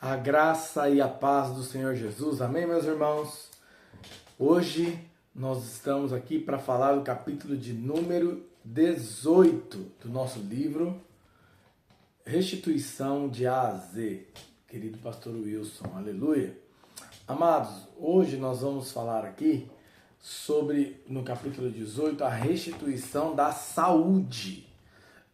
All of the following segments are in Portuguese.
A graça e a paz do Senhor Jesus. Amém, meus irmãos? Hoje nós estamos aqui para falar do capítulo de número 18 do nosso livro Restituição de A a Z. Querido pastor Wilson, aleluia. Amados, hoje nós vamos falar aqui sobre, no capítulo 18, a restituição da saúde.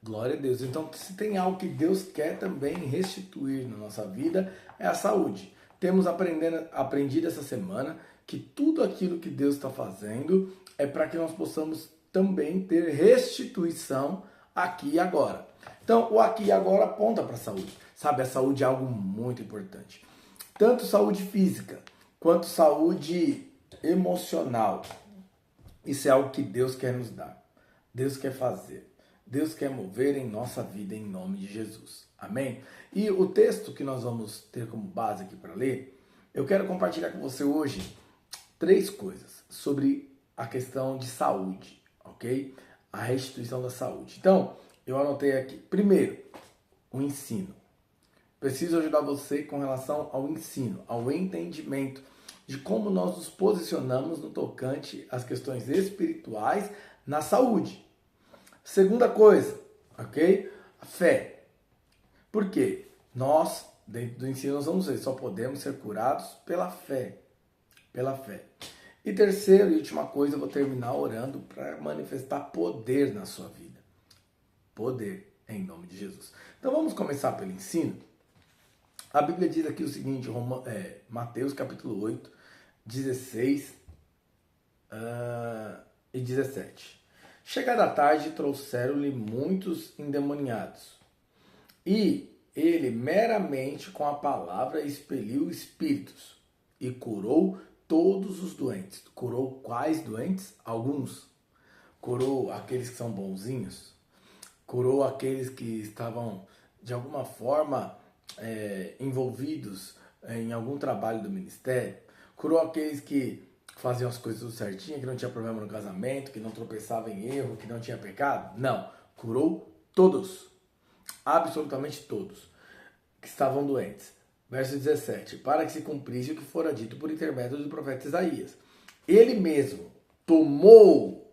Glória a Deus. Então, se tem algo que Deus quer também restituir na nossa vida, é a saúde. Temos aprendido essa semana que tudo aquilo que Deus está fazendo é para que nós possamos também ter restituição aqui e agora. Então, o aqui e agora aponta para a saúde. Sabe, a saúde é algo muito importante. Tanto saúde física, quanto saúde emocional. Isso é algo que Deus quer nos dar. Deus quer fazer. Deus quer mover em nossa vida em nome de Jesus. Amém? E o texto que nós vamos ter como base aqui para ler, eu quero compartilhar com você hoje 3 coisas sobre a questão de saúde, ok? A restituição da saúde. Então, eu anotei aqui. Primeiro, o ensino. Preciso ajudar você com relação ao ensino, ao entendimento de como nós nos posicionamos no tocante às questões espirituais na saúde. Segunda coisa, ok? A fé. Por quê? Nós, dentro do ensino, nós vamos ver, só podemos ser curados pela fé. Pela fé. E terceira e última coisa, eu vou terminar orando para manifestar poder na sua vida. Poder, em nome de Jesus. Então vamos começar pelo ensino. A Bíblia diz aqui o seguinte, Mateus capítulo 8, 16 e 17. Chegada a tarde, trouxeram-lhe muitos endemoniados. E ele, meramente com a palavra, expeliu espíritos e curou todos os doentes. Curou quais doentes? Alguns. Curou aqueles que são bonzinhos. Curou aqueles que estavam, de alguma forma, envolvidos em algum trabalho do ministério. Curou aqueles que faziam as coisas tudo certinho, que não tinha problema no casamento, que não tropeçava em erro, que não tinha pecado? Não. Curou todos. Absolutamente todos que estavam doentes. Verso 17. Para que se cumprisse o que fora dito por intermédio do profeta Isaías. Ele mesmo tomou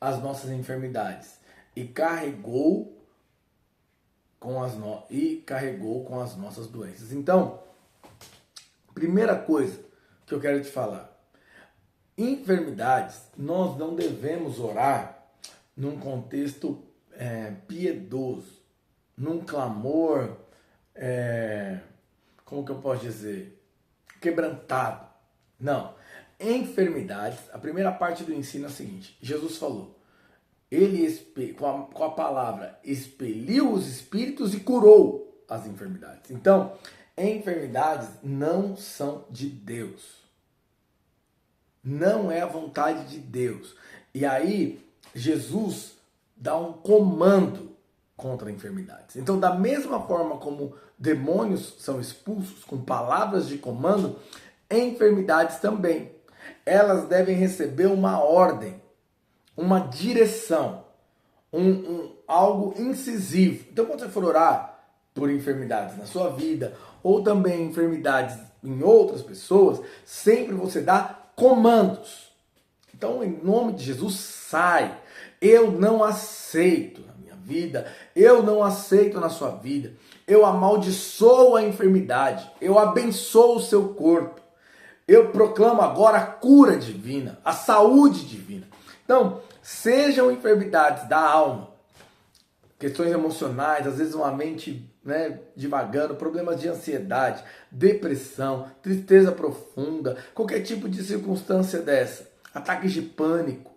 as nossas enfermidades e carregou com as nossas doenças. Então, primeira coisa que eu quero te falar. Enfermidades, nós não devemos orar num contexto piedoso, num clamor, como que eu posso dizer? Quebrantado. Não. Enfermidades, a primeira parte do ensino é a seguinte. Jesus falou, ele com a palavra expeliu os espíritos e curou as enfermidades. Então, enfermidades não são de Deus. Não é a vontade de Deus. E aí, Jesus dá um comando contra enfermidades. Então, da mesma forma como demônios são expulsos com palavras de comando, enfermidades também. Elas devem receber uma ordem, uma direção, algo incisivo. Então, quando você for orar por enfermidades na sua vida, ou também enfermidades em outras pessoas, sempre você dá comandos. Então, em nome de Jesus, sai. Eu não aceito na minha vida, eu não aceito na sua vida. Eu amaldiçoo a enfermidade, eu abençoo o seu corpo. Eu proclamo agora a cura divina, a saúde divina. Então, sejam enfermidades da alma, questões emocionais, às vezes uma mente divagando, problemas de ansiedade, depressão, tristeza profunda, qualquer tipo de circunstância dessa, ataques de pânico,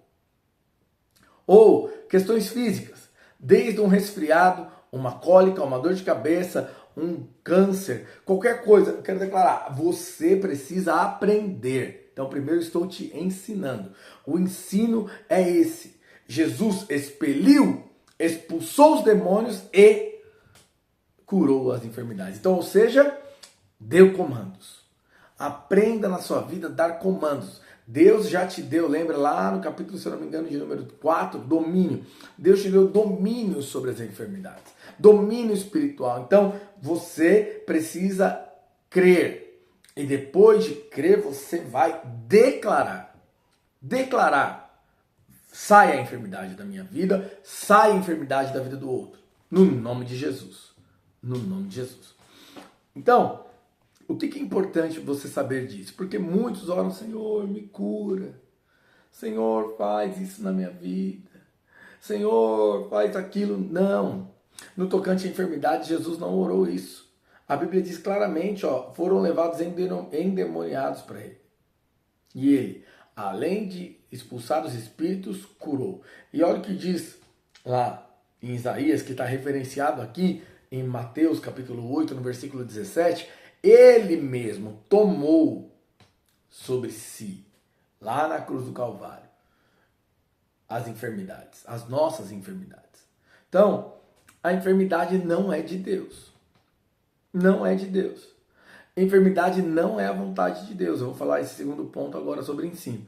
ou questões físicas, desde um resfriado, uma cólica, uma dor de cabeça, um câncer, qualquer coisa. Eu quero declarar, você precisa aprender. Então, primeiro estou te ensinando. O ensino é esse. Jesus expulsou os demônios e curou as enfermidades. Então, ou seja, deu comandos. Aprenda na sua vida a dar comandos. Deus já te deu, lembra lá no capítulo, se eu não me engano, de número 4, domínio. Deus te deu domínio sobre as enfermidades, domínio espiritual. Então, você precisa crer. E depois de crer, você vai declarar. Declarar. Sai a enfermidade da minha vida, sai a enfermidade da vida do outro. No nome de Jesus. No nome de Jesus. Então, o que é importante você saber disso? Porque muitos oram, Senhor, me cura. Senhor, faz isso na minha vida. Senhor, faz aquilo. Não. No tocante à enfermidade, Jesus não orou isso. A Bíblia diz claramente, foram levados endemoniados para ele. E ele, além de expulsar os espíritos, curou. E olha o que diz lá em Isaías, que está referenciado aqui em Mateus capítulo 8, no versículo 17, ele mesmo tomou sobre si, lá na cruz do Calvário, as enfermidades, as nossas enfermidades. Então, a enfermidade não é de Deus. Não é de Deus. Enfermidade não é a vontade de Deus. Eu vou falar esse segundo ponto agora sobre ensino.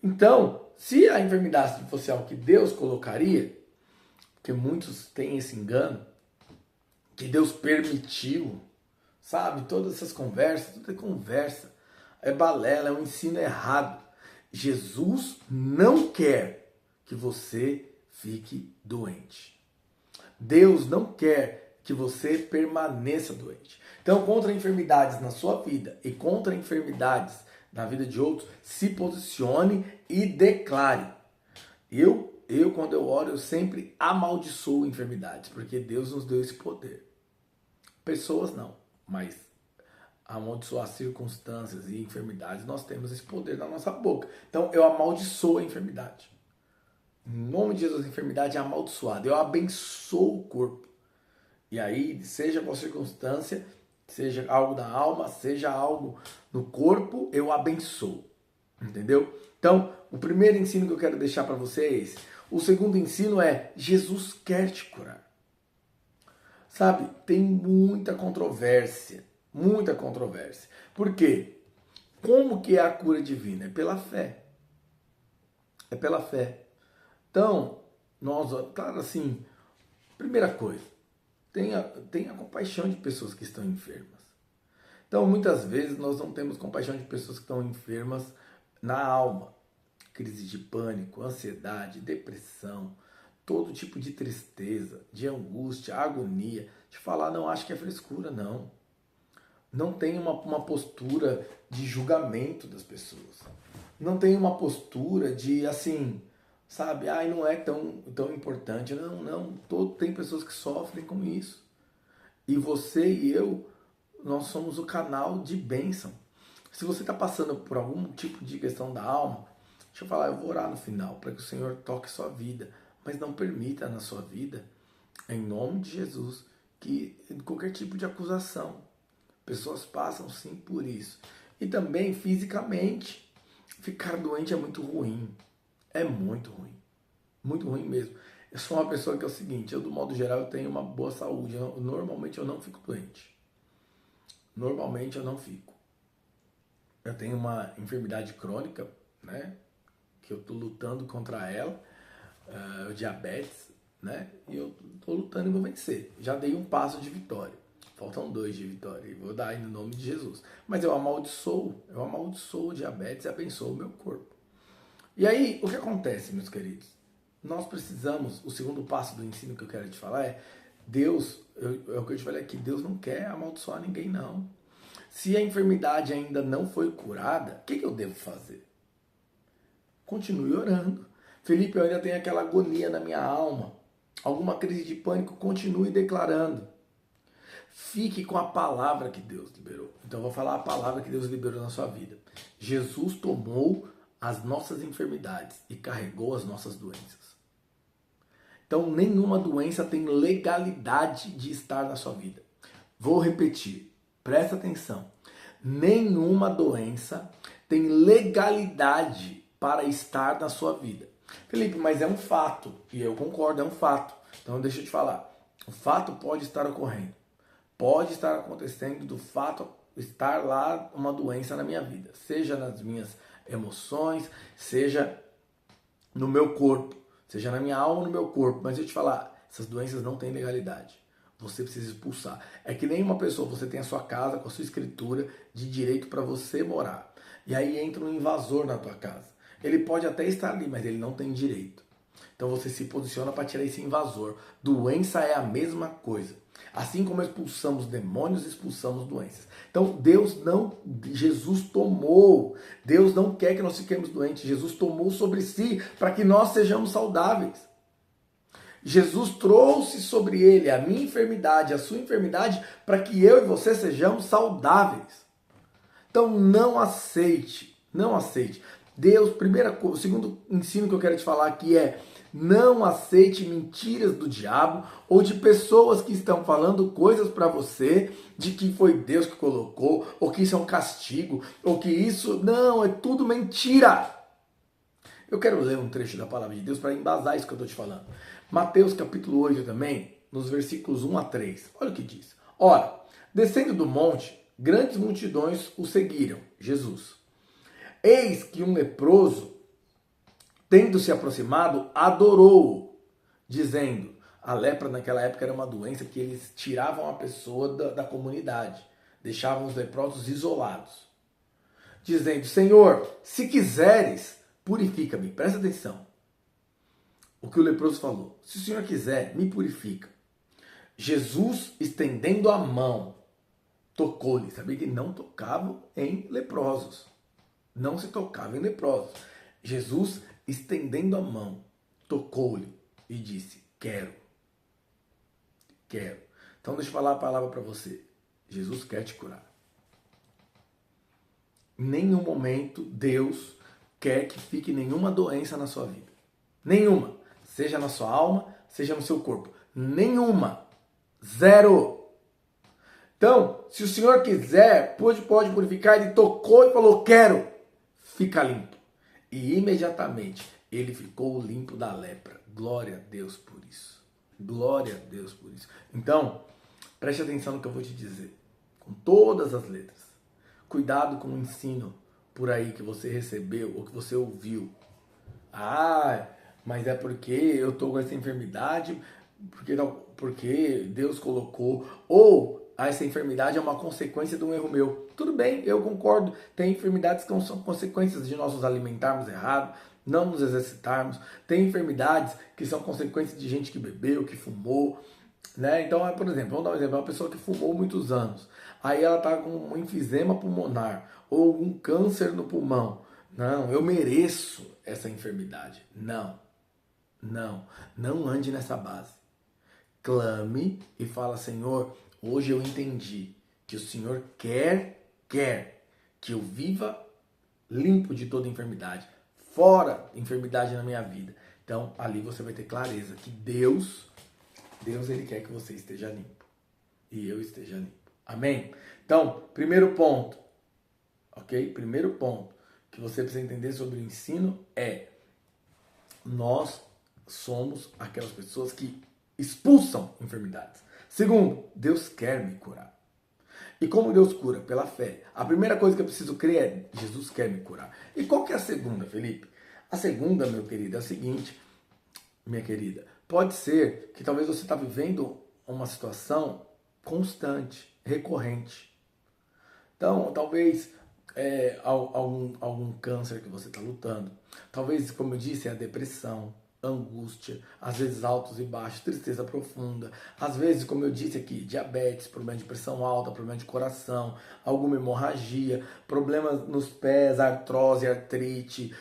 Então, se a enfermidade fosse algo que Deus colocaria, porque muitos têm esse engano, que Deus permitiu, sabe? Todas essas conversas, tudo é conversa, é balela, é um ensino errado. Jesus não quer que você fique doente. Deus não quer que você permaneça doente. Então, contra enfermidades na sua vida e contra enfermidades na vida de outros, se posicione e declare. Eu quando eu oro, eu sempre amaldiçoo enfermidades, porque Deus nos deu esse poder. Pessoas não, mas amaldiçoar circunstâncias e enfermidades, nós temos esse poder na nossa boca. Então, eu amaldiçoo a enfermidade. Em nome de Jesus, a enfermidade é amaldiçoada. Eu abençoo o corpo. E aí, seja qual circunstância, seja algo da alma, seja algo no corpo, eu abençoo. Entendeu? Então, o primeiro ensino que eu quero deixar para você é esse. O segundo ensino é: Jesus quer te curar. Sabe, tem muita controvérsia. Muita controvérsia. Por quê? Como que é a cura divina? É pela fé. É pela fé. Então, claro assim, primeira coisa, tenha compaixão de pessoas que estão enfermas. Então, muitas vezes nós não temos compaixão de pessoas que estão enfermas na alma. Crise de pânico, ansiedade, depressão, todo tipo de tristeza, de angústia, agonia. De falar, não acho que é frescura, não. Não tem uma postura de julgamento das pessoas. Não tem uma postura de, assim, sabe, não é tão importante. Não. Tem pessoas que sofrem com isso. E você e eu, nós somos o canal de bênção. Se você está passando por algum tipo de questão da alma, deixa eu falar, eu vou orar no final para que o Senhor toque sua vida. Mas não permita na sua vida, em nome de Jesus, que qualquer tipo de acusação. Pessoas passam sim por isso. E também fisicamente. Ficar doente é muito ruim. É muito ruim. Muito ruim mesmo. Eu sou uma pessoa que é o seguinte, eu do modo geral eu tenho uma boa saúde. Normalmente eu não fico doente. Normalmente eu não fico. Eu tenho uma enfermidade crônica, né? Que eu tô lutando contra ela. O diabetes, né? E eu tô lutando e vou vencer. Já dei um passo de vitória. Faltam 2 de vitória. E vou dar aí no nome de Jesus. Mas eu amaldiçoo o diabetes e abençoo o meu corpo. E aí, o que acontece, meus queridos? Nós precisamos, o segundo passo do ensino que eu quero te falar é, Deus, é o que eu te falei aqui, Deus não quer amaldiçoar ninguém, não. Se a enfermidade ainda não foi curada, o que eu devo fazer? Continue orando. Felipe, eu ainda tenho aquela agonia na minha alma. Alguma crise de pânico, continue declarando. Fique com a palavra que Deus liberou. Então eu vou falar a palavra que Deus liberou na sua vida. Jesus tomou as nossas enfermidades e carregou as nossas doenças. Então nenhuma doença tem legalidade de estar na sua vida. Vou repetir, presta atenção. Nenhuma doença tem legalidade para estar na sua vida. Felipe, mas é um fato, e eu concordo, é um fato. Então deixa eu te falar, o fato pode estar ocorrendo. Pode estar acontecendo do fato estar lá uma doença na minha vida, seja nas minhas emoções, seja no meu corpo, seja na minha alma ou no meu corpo. Mas eu te falar, essas doenças não têm legalidade. Você precisa expulsar. É que nem uma pessoa, você tem a sua casa com a sua escritura de direito para você morar. E aí entra um invasor na tua casa. Ele pode até estar ali, mas ele não tem direito. Então você se posiciona para tirar esse invasor. Doença é a mesma coisa. Assim como expulsamos demônios, expulsamos doenças. Então Jesus tomou. Deus não quer que nós fiquemos doentes. Jesus tomou sobre si para que nós sejamos saudáveis. Jesus trouxe sobre ele a minha enfermidade, a sua enfermidade, para que eu e você sejamos saudáveis. Então não aceite. Deus, o segundo ensino que eu quero te falar aqui é: não aceite mentiras do diabo ou de pessoas que estão falando coisas para você de que foi Deus que colocou, ou que isso é um castigo, ou que isso... Não, é tudo mentira. Eu quero ler um trecho da palavra de Deus para embasar isso que eu estou te falando. Mateus capítulo 8 também, nos versículos 1 a 3. Olha o que diz. Ora, descendo do monte, grandes multidões o seguiram, Jesus. Eis que um leproso, tendo se aproximado, adorou-o, dizendo... A lepra naquela época era uma doença que eles tiravam a pessoa da comunidade, deixavam os leprosos isolados. Dizendo, Senhor, se quiseres, purifica-me. Presta atenção. O que o leproso falou. Se o Senhor quiser, me purifica. Jesus, estendendo a mão, tocou-lhe. Sabia que não tocavam em leprosos. Não se tocava em leprosos. Jesus, estendendo a mão, tocou-lhe e disse, quero. Então deixa eu falar a palavra para você. Jesus quer te curar. Em nenhum momento Deus quer que fique nenhuma doença na sua vida. Nenhuma. Seja na sua alma, seja no seu corpo. Nenhuma. Zero. Então, se o Senhor quiser, pode purificar. Ele tocou e falou, quero. Fica limpo. E imediatamente ele ficou limpo da lepra. Glória a Deus por isso. Glória a Deus por isso. Então, preste atenção no que eu vou te dizer. Com todas as letras. Cuidado com o ensino por aí que você recebeu ou que você ouviu. Ah, mas é porque eu estou com essa enfermidade, porque Deus colocou. Ou essa enfermidade é uma consequência de um erro meu. Tudo bem, eu concordo. Tem enfermidades que são consequências de nós nos alimentarmos errado, não nos exercitarmos. Tem enfermidades que são consequências de gente que bebeu, que fumou, né? Então, por exemplo, vamos dar um exemplo, uma pessoa que fumou muitos anos, aí ela está com um enfisema pulmonar ou um câncer no pulmão. Não, eu mereço essa enfermidade. Não ande nessa base. Clame e fala, Senhor, hoje eu entendi que o Senhor quer que eu viva limpo de toda enfermidade. Fora enfermidade na minha vida. Então, ali você vai ter clareza que Deus ele quer que você esteja limpo. E eu esteja limpo. Amém? Então, primeiro ponto. Ok? Primeiro ponto que você precisa entender sobre o ensino é: nós somos aquelas pessoas que expulsam enfermidades. Segundo, Deus quer me curar. E como Deus cura? Pela fé. A primeira coisa que eu preciso crer é: Jesus quer me curar. E qual que é a segunda, Felipe? A segunda, meu querido, é a seguinte, minha querida. Pode ser que talvez você está vivendo uma situação constante, recorrente. Então, talvez algum câncer que você está lutando. Talvez, como eu disse, é a depressão, angústia, às vezes altos e baixos, tristeza profunda, às vezes, como eu disse aqui, diabetes, problema de pressão alta, problema de coração, alguma hemorragia, problemas nos pés, artrose, artrite,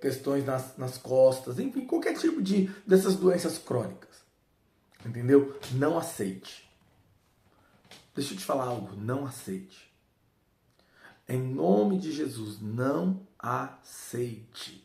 questões nas costas, enfim, qualquer tipo dessas doenças crônicas, entendeu? Não aceite. Deixa eu te falar algo, não aceite. Em nome de Jesus, não aceite.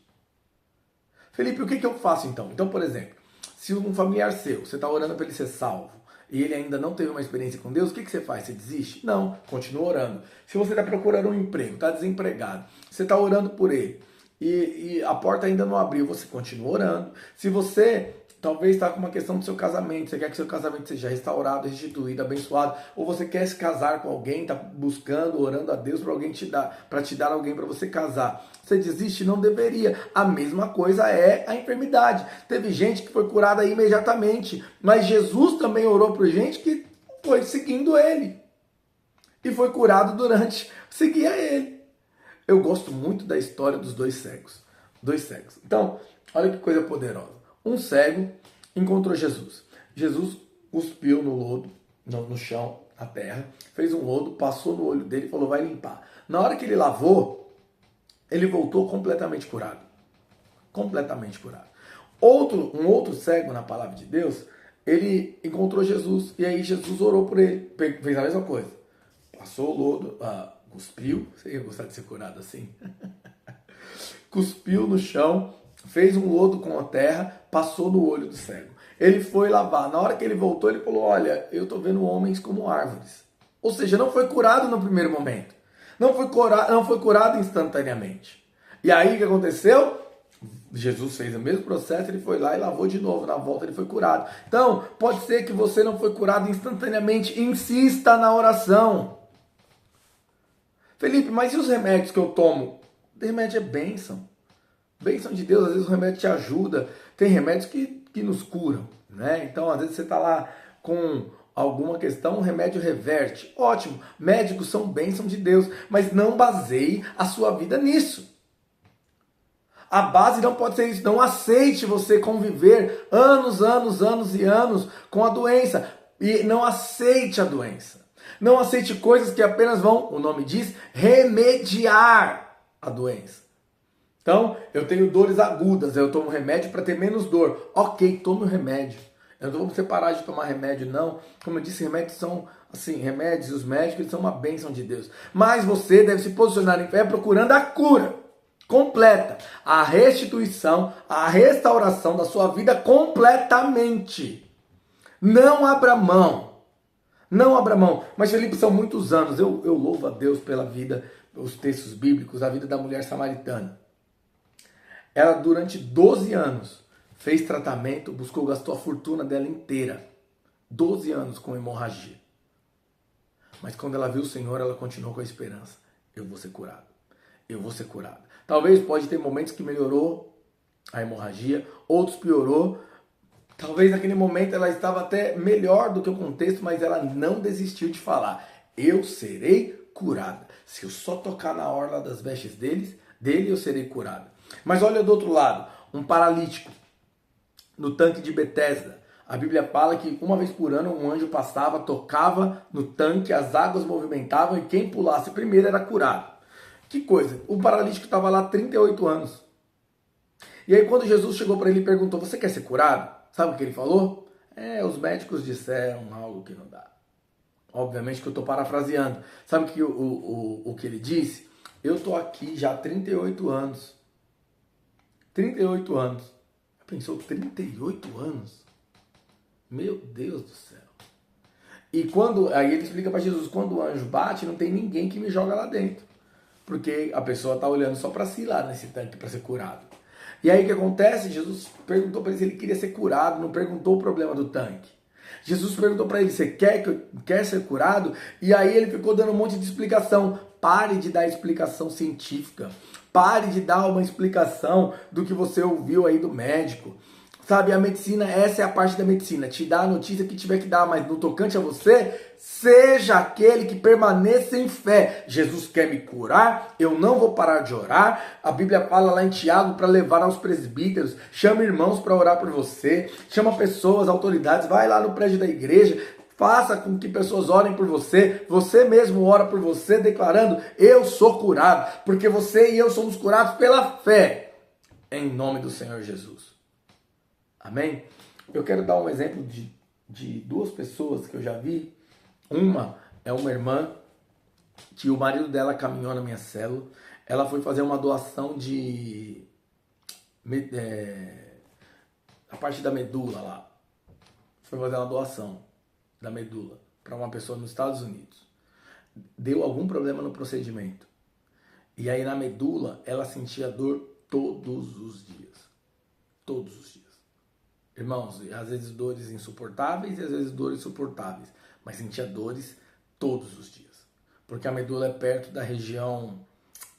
Felipe, o que eu faço então? Então, por exemplo, se um familiar seu, você está orando para ele ser salvo, e ele ainda não teve uma experiência com Deus, o que você faz? Você desiste? Não, continua orando. Se você está procurando um emprego, está desempregado, você está orando por ele, e a porta ainda não abriu, você continua orando. Se você Talvez está com uma questão do seu casamento. Você quer que seu casamento seja restaurado, restituído, abençoado. Ou você quer se casar com alguém, está buscando, orando a Deus para alguém para te dar alguém para você casar. Você desiste? Não deveria. A mesma coisa é a enfermidade. Teve gente que foi curada imediatamente, mas Jesus também orou por gente que foi seguindo ele. E foi curado durante seguia ele. Eu gosto muito da história dos dois cegos. Então, olha que coisa poderosa. Um cego encontrou Jesus. Jesus cuspiu no lodo, no chão, na terra, fez um lodo, passou no olho dele e falou, vai limpar. Na hora que ele lavou, ele voltou completamente curado. Completamente curado. Um outro cego na palavra de Deus, ele encontrou Jesus e aí Jesus orou por ele. Fez a mesma coisa. Passou o lodo, cuspiu. Você ia gostar de ser curado assim? Cuspiu no chão, fez um lodo com a terra, passou no olho do cego. Ele foi lavar. Na hora que ele voltou, ele falou, olha, eu estou vendo homens como árvores. Ou seja, não foi curado no primeiro momento. Não foi curado instantaneamente. E aí o que aconteceu? Jesus fez o mesmo processo, ele foi lá e lavou de novo. Na volta ele foi curado. Então, pode ser que você não foi curado instantaneamente. Insista na oração. Felipe, mas e os remédios que eu tomo? O remédio é bênção. Bênção de Deus, às vezes o remédio te ajuda. Tem remédios que nos curam, né? Então, às vezes você está lá com alguma questão, o remédio reverte. Ótimo, médicos são bênção de Deus, mas não baseie a sua vida nisso. A base não pode ser isso. Não aceite você conviver anos e anos com a doença. E não aceite a doença. Não aceite coisas que apenas vão, o nome diz, remediar a doença. Então, eu tenho dores agudas, eu tomo remédio para ter menos dor. Ok, tome o remédio. Eu não vou você parar de tomar remédio, não. Como eu disse, remédios são, assim, remédios e os médicos são uma bênção de Deus. Mas você deve se posicionar em fé procurando a cura completa, a restituição, a restauração da sua vida completamente. Não abra mão. Não abra mão. Mas, Felipe, são muitos anos. Eu louvo a Deus pela vida, os textos bíblicos, a vida da mulher samaritana. Ela, durante 12 anos, fez tratamento, gastou a fortuna dela inteira. 12 anos com hemorragia. Mas quando ela viu o Senhor, ela continuou com a esperança. Eu vou ser curado. Eu vou ser curado. Talvez pode ter momentos que melhorou a hemorragia, outros piorou. Talvez naquele momento ela estava até melhor do que o contexto, mas ela não desistiu de falar. Eu serei curada. Se eu só tocar na orla das vestes dele, eu serei curada. Mas olha do outro lado, um paralítico no tanque de Betesda. A Bíblia fala que uma vez por ano um anjo passava, tocava no tanque, as águas movimentavam e quem pulasse primeiro era curado. Que coisa, o paralítico estava lá há 38 anos. E aí quando Jesus chegou para ele e perguntou, você quer ser curado? Sabe o que ele falou? Os médicos disseram algo que não dá. Obviamente que eu estou parafraseando. Sabe o que ele disse? Eu estou aqui já há 38 anos. 38 anos. Pensou, 38 anos? Meu Deus do céu. E aí ele explica para Jesus, quando o anjo bate, não tem ninguém que me joga lá dentro. Porque a pessoa está olhando só para si lá nesse tanque para ser curado. E aí o que acontece? Jesus perguntou para ele se ele queria ser curado, não perguntou o problema do tanque. Jesus perguntou para ele, você quer ser curado? E aí ele ficou dando um monte de explicação. Pare de dar explicação científica. Pare de dar uma explicação do que você ouviu aí do médico. Sabe, a medicina, essa é a parte da medicina. Te dá a notícia que tiver que dar, mas no tocante a você, seja aquele que permaneça em fé. Jesus quer me curar, eu não vou parar de orar. A Bíblia fala lá em Tiago para levar aos presbíteros. Chama irmãos para orar por você. Chama pessoas, autoridades. Vai lá no prédio da igreja. Faça com que pessoas orem por você. Você mesmo ora por você, declarando, eu sou curado. Porque você e eu somos curados pela fé. Em nome do Senhor Jesus. Amém? Eu quero dar um exemplo de duas pessoas que eu já vi. Uma é uma irmã que o marido dela caminhou na minha célula. Ela foi fazer uma doação a parte da medula lá. Foi fazer uma doação da medula para uma pessoa nos Estados Unidos. Deu algum problema no procedimento. E aí na medula ela sentia dor todos os dias. Todos os dias. Irmãos, às vezes dores insuportáveis e às vezes dores suportáveis, mas sentia dores todos os dias. Porque a medula é perto da região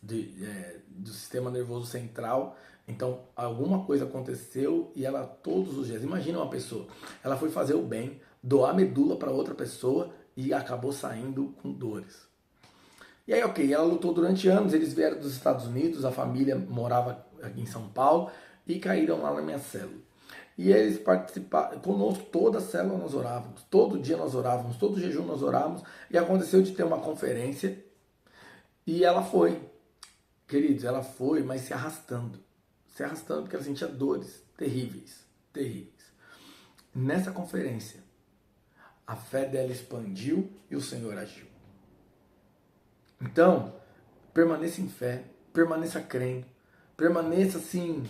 do sistema nervoso central, então alguma coisa aconteceu e ela todos os dias, imagina uma pessoa, ela foi fazer o bem, doar medula para outra pessoa e acabou saindo com dores. E aí, ok, ela lutou durante anos, eles vieram dos Estados Unidos, a família morava aqui em São Paulo e caíram lá na minha célula. E eles participaram, conosco, toda a célula nós orávamos, todo dia nós orávamos, todo jejum nós orávamos, e aconteceu de ter uma conferência, e ela foi, queridos, ela foi, mas se arrastando porque ela sentia dores terríveis, terríveis. Nessa conferência, a fé dela expandiu e o Senhor agiu. Então, permaneça em fé, permaneça crendo, permaneça assim,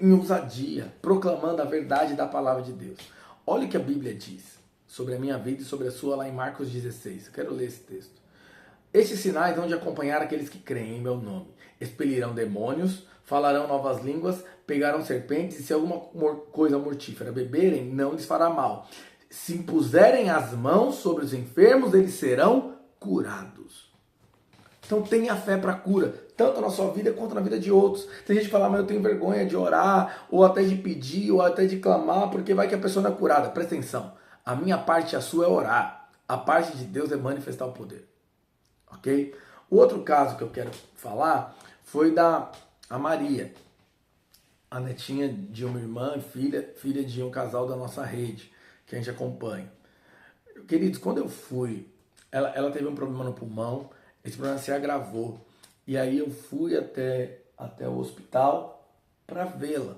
em ousadia, proclamando a verdade da palavra de Deus. Olha o que a Bíblia diz sobre a minha vida e sobre a sua lá em Marcos 16. Eu quero ler esse texto. Estes sinais hão de acompanhar aqueles que creem em meu nome. Expelirão demônios, falarão novas línguas, pegarão serpentes e se alguma coisa mortífera beberem, não lhes fará mal. Se impuserem as mãos sobre os enfermos, eles serão curados. Então tenha fé para cura, tanto na sua vida quanto na vida de outros. Tem gente que fala, mas eu tenho vergonha de orar, ou até de pedir, ou até de clamar, porque vai que a pessoa não é curada. Presta atenção, a minha parte e a sua é orar. A parte de Deus é manifestar o poder. Ok? O outro caso que eu quero falar foi da Maria, a netinha de uma irmã, filha de um casal da nossa rede, que a gente acompanha. Queridos, quando eu fui, ela teve um problema no pulmão, esse problema se agravou. E aí eu fui até o hospital para vê-la.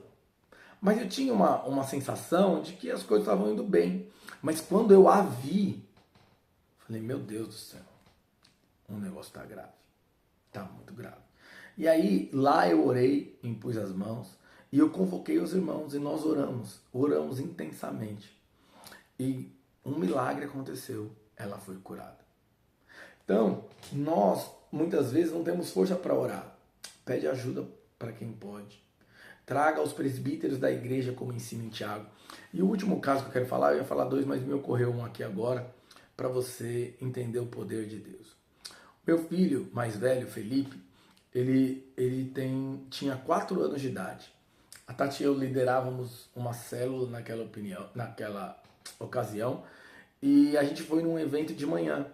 Mas eu tinha uma sensação de que as coisas estavam indo bem. Mas quando eu a vi, falei, meu Deus do céu, um negócio está grave. Está muito grave. E aí lá eu orei, impus as mãos e eu convoquei os irmãos e nós oramos intensamente. E um milagre aconteceu, ela foi curada. Então, nós muitas vezes não temos força para orar. Pede ajuda para quem pode. Traga os presbíteros da igreja, como ensina em Tiago. E o último caso que eu quero falar, eu ia falar dois, mas me ocorreu um aqui agora, para você entender o poder de Deus. Meu filho mais velho, Felipe, ele tinha 4 anos de idade. A Tati e eu liderávamos uma célula naquela ocasião, e a gente foi num evento de manhã.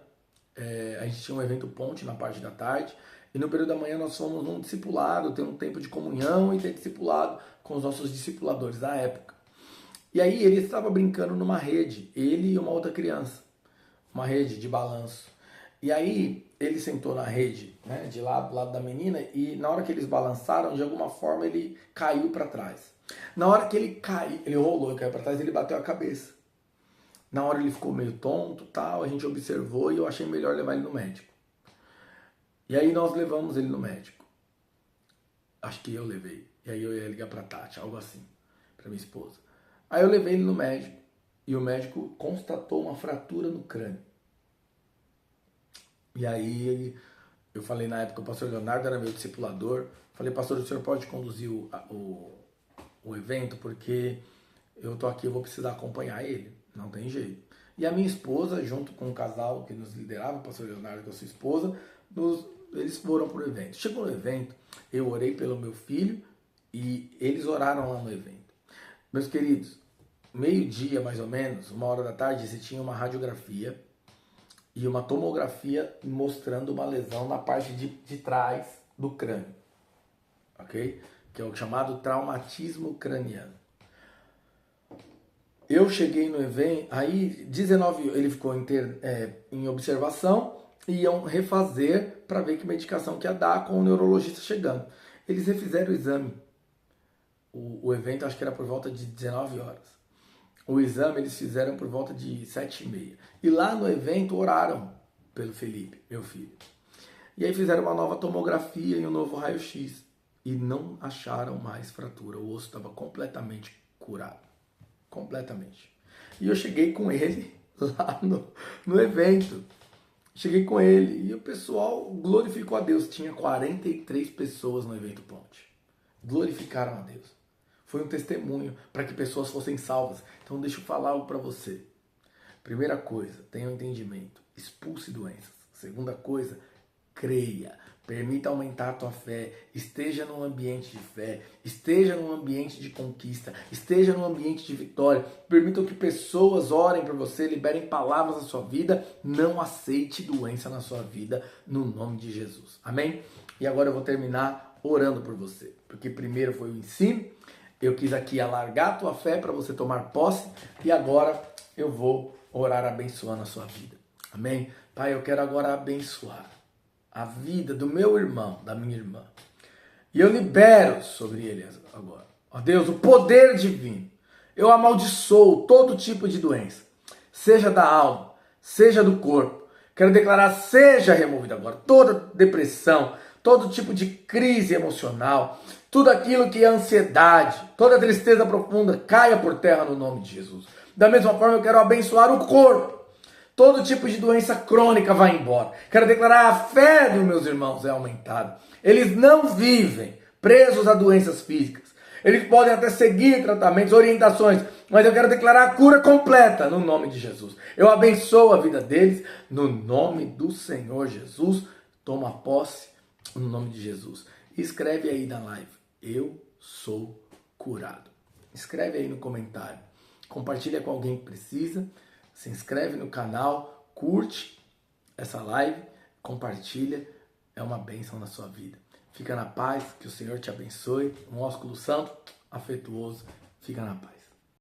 A gente tinha um evento ponte na parte da tarde, e no período da manhã nós fomos num discipulado, ter um tempo de comunhão e ter discipulado com os nossos discipuladores da época. E aí ele estava brincando numa rede, ele e uma outra criança, uma rede de balanço. E aí ele sentou na rede, né, do lado da menina, e na hora que eles balançaram, de alguma forma ele caiu para trás. Na hora que ele caiu, ele rolou e caiu para trás, ele bateu a cabeça. Na hora ele ficou meio tonto, tal, a gente observou e eu achei melhor levar ele no médico. E aí nós levamos ele no médico. Acho que eu levei. E aí eu ia ligar pra Tati, algo assim, pra minha esposa. Aí eu levei ele no médico e o médico constatou uma fratura no crânio. E aí eu falei na época, o pastor Leonardo era meu discipulador. Falei, pastor, o senhor pode conduzir o evento porque eu tô aqui, eu vou precisar acompanhar ele. Não tem jeito. E a minha esposa, junto com o casal que nos liderava, o pastor Leonardo com a sua esposa, eles foram para o evento. Chegou no evento, eu orei pelo meu filho e eles oraram lá no evento. Meus queridos, meio-dia mais ou menos, 1h da tarde, você tinha uma radiografia e uma tomografia mostrando uma lesão na parte de trás do crânio. Ok? Que é o chamado traumatismo craniano. Eu cheguei no evento, aí 19 ele ficou em observação e iam refazer para ver que medicação que ia dar com o neurologista chegando. Eles refizeram o exame. O evento acho que era por volta de 19 horas. O exame eles fizeram por volta de 7h30. E lá no evento oraram pelo Felipe, meu filho. E aí fizeram uma nova tomografia e um novo raio-x. E não acharam mais fratura. O osso estava completamente curado. Completamente. E eu cheguei com ele lá no evento. Cheguei com ele e o pessoal glorificou a Deus. Tinha 43 pessoas no evento ponte. Glorificaram a Deus. foi um testemunho para que pessoas fossem salvas. Então deixa eu falar algo para você. Primeira coisa, tenha um entendimento. Expulse doenças. Segunda coisa, creia. Permita aumentar a tua fé. Esteja num ambiente de fé. Esteja num ambiente de conquista. Esteja num ambiente de vitória. Permita que pessoas orem por você, liberem palavras na sua vida. Não aceite doença na sua vida, no nome de Jesus. Amém? E agora eu vou terminar orando por você. Porque primeiro foi o ensino. Eu quis aqui alargar a tua fé para você tomar posse. E agora eu vou orar abençoando a sua vida. Amém? Pai, eu quero agora abençoar a vida do meu irmão, da minha irmã. E eu libero sobre ele agora. Ó Deus, o poder divino. Eu amaldiçoo todo tipo de doença. Seja da alma, seja do corpo. Quero declarar, seja removida agora. Toda depressão, todo tipo de crise emocional, tudo aquilo que é ansiedade, toda tristeza profunda, caia por terra no nome de Jesus. Da mesma forma, eu quero abençoar o corpo. Todo tipo de doença crônica vai embora. Quero declarar, a fé dos meus irmãos é aumentada. Eles não vivem presos a doenças físicas. Eles podem até seguir tratamentos, orientações, mas eu quero declarar a cura completa no nome de Jesus. Eu abençoo a vida deles no nome do Senhor Jesus. Toma posse no nome de Jesus. Escreve aí na live, eu sou curado. Escreve aí no comentário. Compartilha com alguém que precisa. Se inscreve no canal, curte essa live, compartilha, é uma bênção na sua vida. Fica na paz, que o Senhor te abençoe. Um ósculo santo, afetuoso, fica na paz.